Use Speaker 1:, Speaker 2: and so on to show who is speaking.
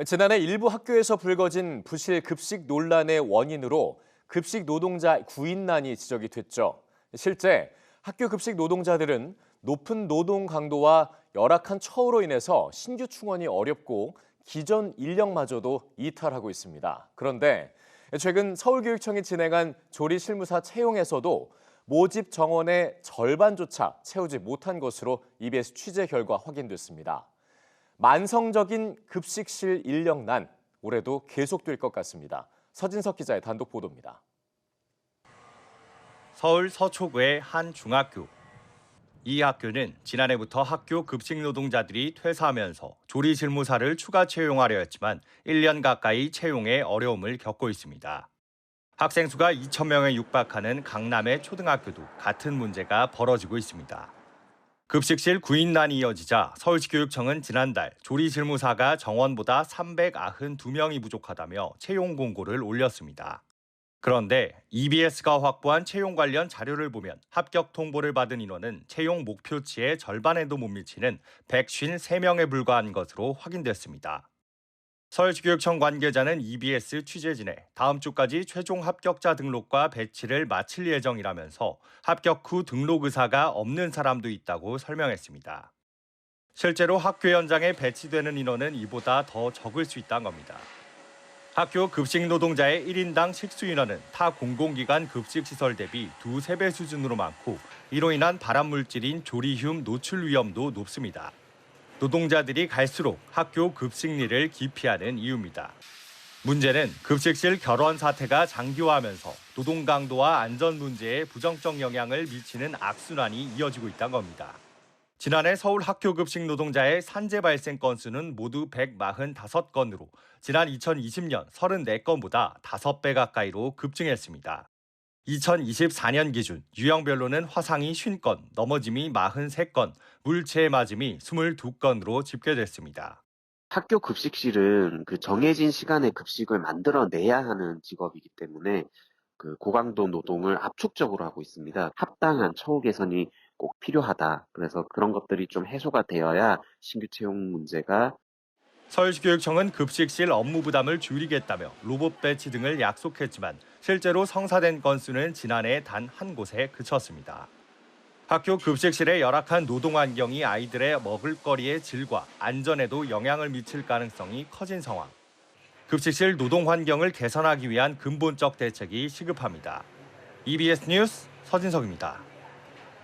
Speaker 1: 지난해 일부 학교에서 불거진 부실 급식 논란의 원인으로 급식 노동자 구인난이 지적이 됐죠. 실제 학교 급식 노동자들은 높은 노동 강도와 열악한 처우로 인해서 신규 충원이 어렵고 기존 인력마저도 이탈하고 있습니다. 그런데 최근 서울교육청이 진행한 조리실무사 채용에서도 모집 정원의 절반조차 채우지 못한 것으로 EBS 취재 결과 확인됐습니다. 만성적인 급식실 인력난, 올해도 계속될 것 같습니다. 서진석 기자의 단독 보도입니다.
Speaker 2: 서울 서초구의 한 중학교. 이 학교는 지난해부터 학교 급식 노동자들이 퇴사하면서 조리실무사를 추가 채용하려 했지만 1년 가까이 채용에 어려움을 겪고 있습니다. 학생 수가 2,000명에 육박하는 강남의 초등학교도 같은 문제가 벌어지고 있습니다. 급식실 구인난이 이어지자 서울시교육청은 지난달 조리실무사가 정원보다 392명이 부족하다며 채용 공고를 올렸습니다. 그런데 EBS가 확보한 채용 관련 자료를 보면 합격 통보를 받은 인원은 채용 목표치의 절반에도 못 미치는 153명에 불과한 것으로 확인됐습니다. 서울시교육청 관계자는 EBS 취재진에 다음 주까지 최종 합격자 등록과 배치를 마칠 예정이라면서 합격 후 등록 의사가 없는 사람도 있다고 설명했습니다. 실제로 학교 현장에 배치되는 인원은 이보다 더 적을 수 있다는 겁니다. 학교 급식 노동자의 1인당 식수 인원은 타 공공기관 급식시설 대비 2~3배 수준으로 많고 이로 인한 발암물질인 조리듐 노출 위험도 높습니다. 노동자들이 갈수록 학교 급식리를 기피하는 이유입니다. 문제는 급식실 결원 사태가 장기화하면서 노동 강도와 안전 문제에 부정적 영향을 미치는 악순환이 이어지고 있다는 겁니다. 지난해 서울 학교 급식 노동자의 산재 발생 건수는 모두 145건으로 지난 2020년 34건보다 5배 가까이로 급증했습니다. 2024년 기준 유형별로는 화상이 50건, 넘어짐이 43건, 물체에 맞음이 22건으로 집계됐습니다.
Speaker 3: 학교 급식실은 그 정해진 시간에 급식을 만들어내야 하는 직업이기 때문에 그 고강도 노동을 압축적으로 하고 있습니다. 합당한 처우 개선이 꼭 필요하다. 그래서 그런 것들이 좀 해소가 되어야 신규 채용 문제가.
Speaker 2: 서울시교육청은 급식실 업무 부담을 줄이겠다며 로봇 배치 등을 약속했지만 실제로 성사된 건수는 지난해 단 한 곳에 그쳤습니다. 학교 급식실의 열악한 노동 환경이 아이들의 먹을거리의 질과 안전에도 영향을 미칠 가능성이 커진 상황. 급식실 노동 환경을 개선하기 위한 근본적 대책이 시급합니다. EBS 뉴스 서진석입니다.